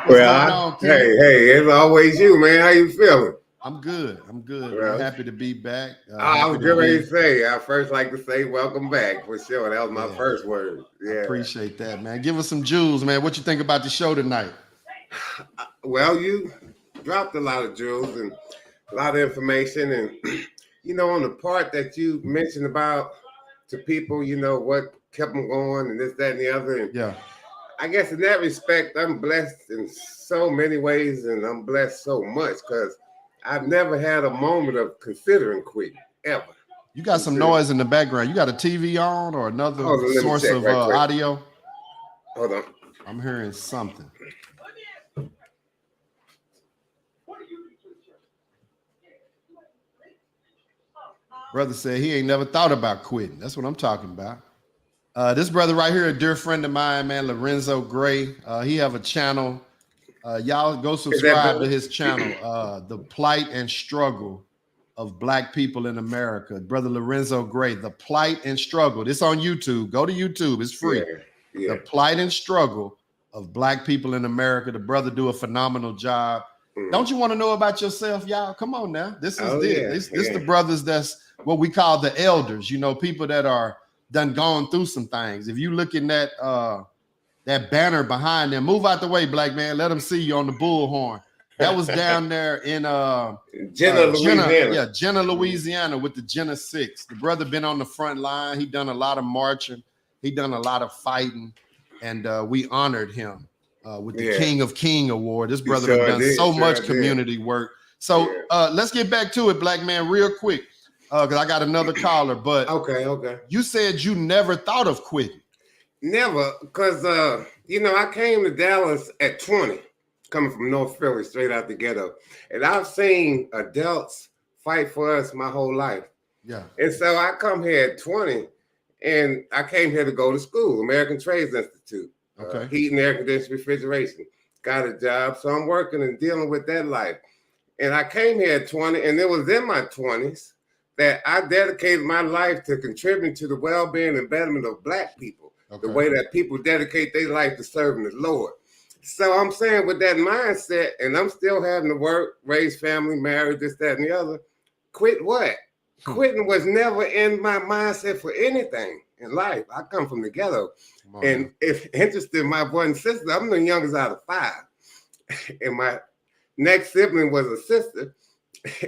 Well, hey, it's always you, man. How you feeling? I'm good. Well, I'm happy to be back. I was getting ready to say, I first like to say welcome back for sure. That was my first word. Yeah, I appreciate that, man. Give us some jewels, man. What you think about the show tonight? Well, you dropped a lot of jewels and a lot of information, and you know, on the part that you mentioned about to people, you know, what kept them going and this, that, and the other. And yeah, I guess in that respect, I'm blessed in so many ways, and I'm blessed so much because I've never had a moment of considering quitting ever. You got some noise in the background. You got a TV on or another source of audio? Hold on. I'm hearing something. Brother said he ain't never thought about quitting. That's what I'm talking about. This brother right here, a dear friend of mine, man, Lorenzo Gray. He have a channel. Y'all go subscribe to his channel, The Plight and Struggle of Black People in America. Brother Lorenzo Gray, The Plight and Struggle. It's on YouTube. Go to YouTube. It's free. The Plight and Struggle of Black People in America. The brother do a phenomenal job. Don't you want to know about yourself, y'all? Come on now. This is this the brothers that's what we call the elders, you know, people that are done gone through some things. If you look in that banner behind them, move out the way, black man. Let them see you on the bullhorn. That was down there in Jenna, Louisiana with the Jenna 6. The brother been on the front line. He done a lot of marching. He done a lot of fighting, and we honored him with the King of King Award. This brother done so much community work. So let's get back to it, black man, real quick. Because I got another caller, but okay. You said you never thought of quitting. Never, because you know, I came to Dallas at 20, coming from North Philly, straight out the ghetto, and I've seen adults fight for us my whole life. Yeah, and so I come here at 20, and I came here to go to school, American Trades Institute, heating, air conditioning, refrigeration. Got a job, so I'm working and dealing with that life. And I came here at 20, and it was in my 20s that I dedicated my life to contributing to the well-being and betterment of Black people, the way that people dedicate their life to serving the Lord. So I'm saying with that mindset, and I'm still having to work, raise family, marry, this, that, and the other, quit what? Quitting was never in my mindset for anything in life. I come from the ghetto. And if interested, my brother and sister, I'm the youngest out of 5. And my next sibling was a sister.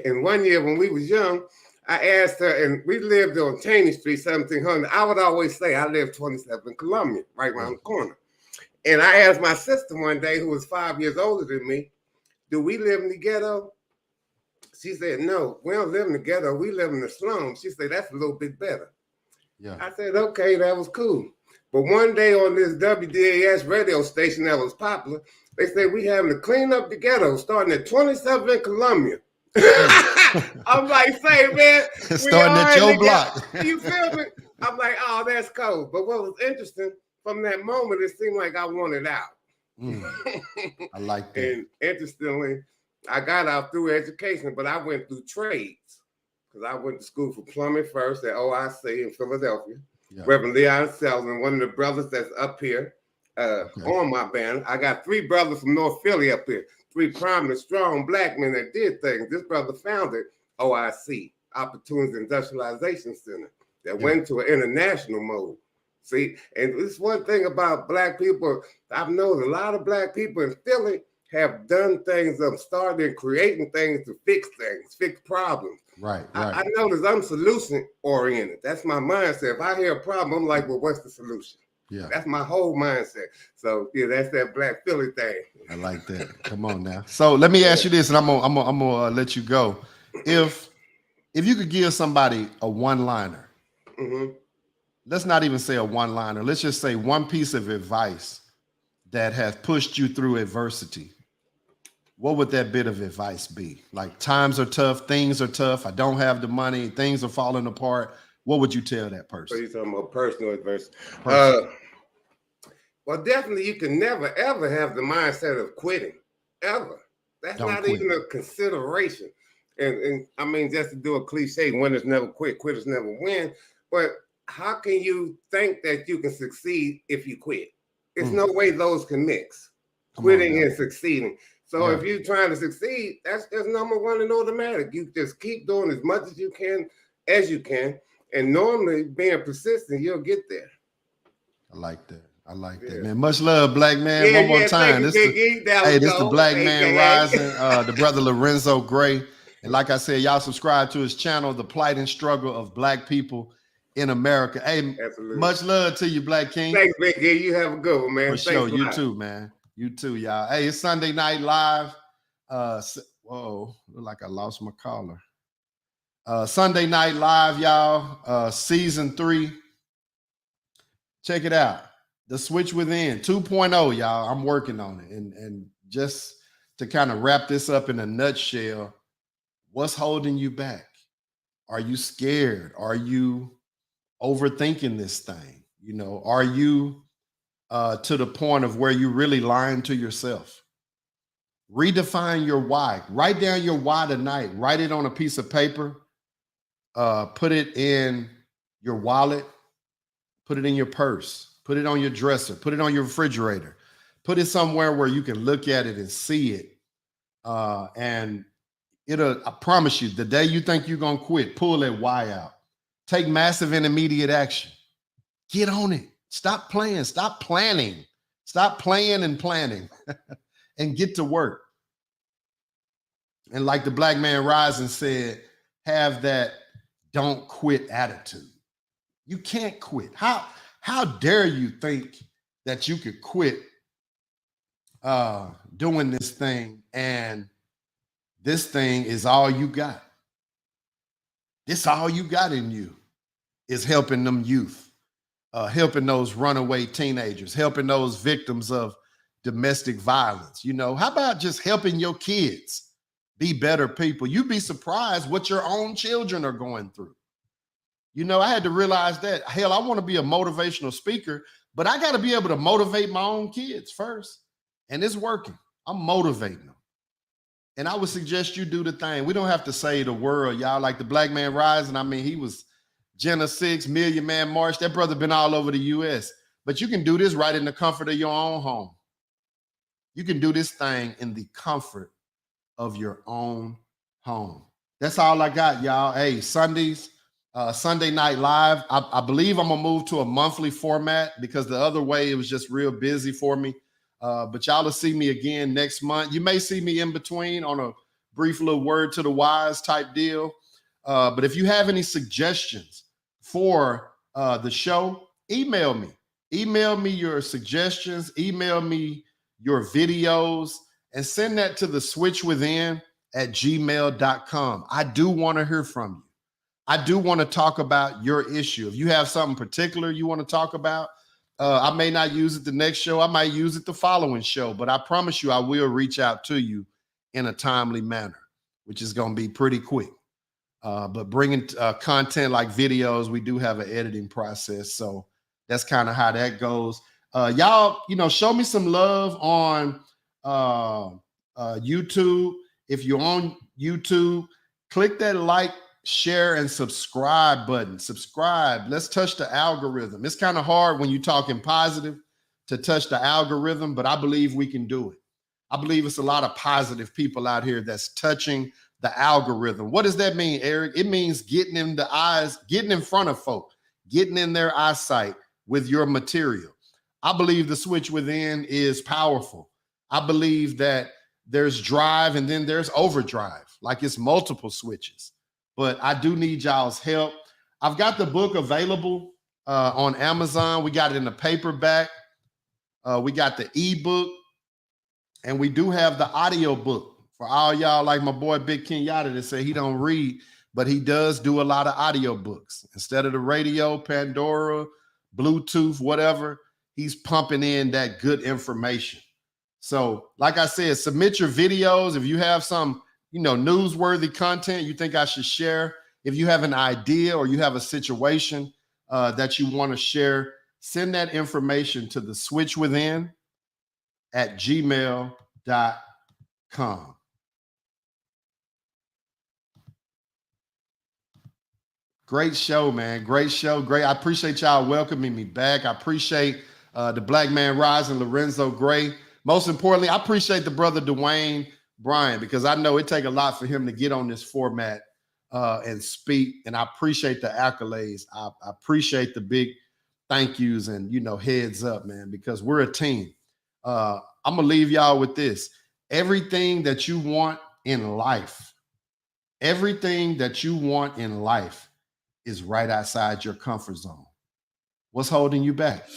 And one year when we was young, I asked her, and we lived on Cheney Street, 1700. I would always say I lived 27 Columbia, right around the corner. And I asked my sister one day, who was 5 years older than me, do we live in the ghetto? She said, no, we don't live in the ghetto. We live in the slums. She said, that's a little bit better. Yeah. I said, okay, that was cool. But one day on this WDAS radio station that was popular, they said, we having to clean up the ghetto starting at 27 Columbia. I'm like, say, man, starting at your block. You feel me? I'm like, oh, that's cool. But what was interesting, from that moment, it seemed like I wanted out. I like that. And interestingly, I got out through education, but I went through trades because I went to school for plumbing first at OIC in Philadelphia. Reverend Leon Selden, one of the brothers that's up here on my band. I got 3 brothers from North Philly up here, 3 prominent, strong black men that did things. This brother founded OIC, Opportunities Industrialization Center, that went to an international mode. See, and this one thing about black people, I've known a lot of black people in Philly have done things, started creating things to fix things, fix problems. Right. I notice I'm solution oriented. That's my mindset. If I hear a problem, I'm like, well, what's the solution? Yeah. That's my whole mindset. So yeah, that's that black Philly thing. I like that. Come on now. So let me ask you this, and I'm gonna let you go. If you could give somebody a one-liner, let's not even say a one-liner. Let's just say one piece of advice that has pushed you through adversity. What would that bit of advice be? Like, times are tough, things are tough, I don't have the money, things are falling apart. What would you tell that person? So you're talking about personal adversity. Well, definitely you can never, ever have the mindset of quitting, ever. That's not even a consideration. And I mean, just to do a cliche, winners never quit, quitters never win. But how can you think that you can succeed if you quit? There's no way those can mix, quitting and succeeding. So if you're trying to succeed, that's number one and automatic. You just keep doing as much as you can, and normally being persistent, you'll get there. I like that. I like that, man. Much love, black man. One more time. This the Black Man Rising, the brother Lorenzo Gray. And like I said, y'all subscribe to his channel, The Plight and Struggle of Black People in America. Hey, much love to you, Black King. Thanks, Big E. You have a good one, man. For sure. You too, man. You too, y'all. Hey, it's Sunday Night Live. Whoa, look like I lost my caller. Sunday Night Live, y'all. Season 3. Check it out. The Switch Within 2.0, y'all. I'm working on it. And just to kind of wrap this up in a nutshell, what's holding you back? Are you scared? Are you overthinking this thing? You know, are you to the point of where you're really lying to yourself? Redefine your why. Write down your why tonight. Write it on a piece of paper. Put it in your wallet. Put it in your purse. Put it on your dresser. Put it on your refrigerator. Put it somewhere where you can look at it and see it. And I promise you, the day you think you're going to quit, pull that why out. Take massive and immediate action. Get on it. Stop playing. Stop planning. Stop playing and planning and get to work. And like the Black Man Rising said, have that don't quit attitude. You can't quit. How dare you think that you could quit doing this thing and this thing is all you got? This all you got in you is helping them youth, helping those runaway teenagers, helping those victims of domestic violence. You know, how about just helping your kids be better people? You'd be surprised what your own children are going through. You know, I had to realize that, hell, I want to be a motivational speaker, but I got to be able to motivate my own kids first. And it's working. I'm motivating them. And I would suggest you do the thing. We don't have to save the world, y'all. Like the Black Man Rising, I mean, he was Jenna 6, Million Man March. That brother been all over the U.S. But you can do this right in the comfort of your own home. You can do this thing in the comfort of your own home. That's all I got, y'all. Hey, Sundays, Sunday Night Live. I believe I'm going to move to a monthly format because the other way it was just real busy for me. But y'all will see me again next month. You may see me in between on a brief little word to the wise type deal. But if you have any suggestions for the show, email me. Email me your suggestions. Email me your videos and send that to theswitchwithin@gmail.com. I do want to hear from you. I do want to talk about your issue. If you have something particular you want to talk about, I may not use it the next show. I might use it the following show, but I promise you I will reach out to you in a timely manner, which is going to be pretty quick. But bringing content like videos, we do have an editing process. So that's kind of how that goes. Y'all, you know, show me some love on YouTube. If you're on YouTube, click that like share and subscribe button. Subscribe. Let's touch the algorithm. It's kind of hard when you're talking positive to touch the algorithm, but I believe we can do it. I believe it's a lot of positive people out here that's touching the algorithm. What does that mean, Eric? It means getting in the eyes, getting in front of folk, getting in their eyesight with your material. I believe the switch within is powerful. I believe that there's drive and then there's overdrive, like it's multiple switches. But I do need y'all's help. I've got the book available on Amazon. We got it in the paperback. We got the ebook, and we do have the audio book for all y'all like my boy Big Kenyatta that say he don't read, but he does do a lot of audio books. Instead of the radio, Pandora, Bluetooth, whatever, he's pumping in that good information. So like I said, submit your videos. If you have some, newsworthy content you think I should share, if you have an idea or you have a situation that you want to share, send that information to the switchwithin@gmail.com. Great show, man. Great show. Great. I appreciate y'all welcoming me back. I appreciate the Black Man Rising, Lorenzo Gray. Most importantly, I appreciate the brother Dwayne Bryan, because I know it take a lot for him to get on this format and speak. And I appreciate the accolades. I appreciate the big thank yous and, heads up, man, because we're a team. I'm going to leave y'all with this. Everything that you want in life, is right outside your comfort zone. What's holding you back?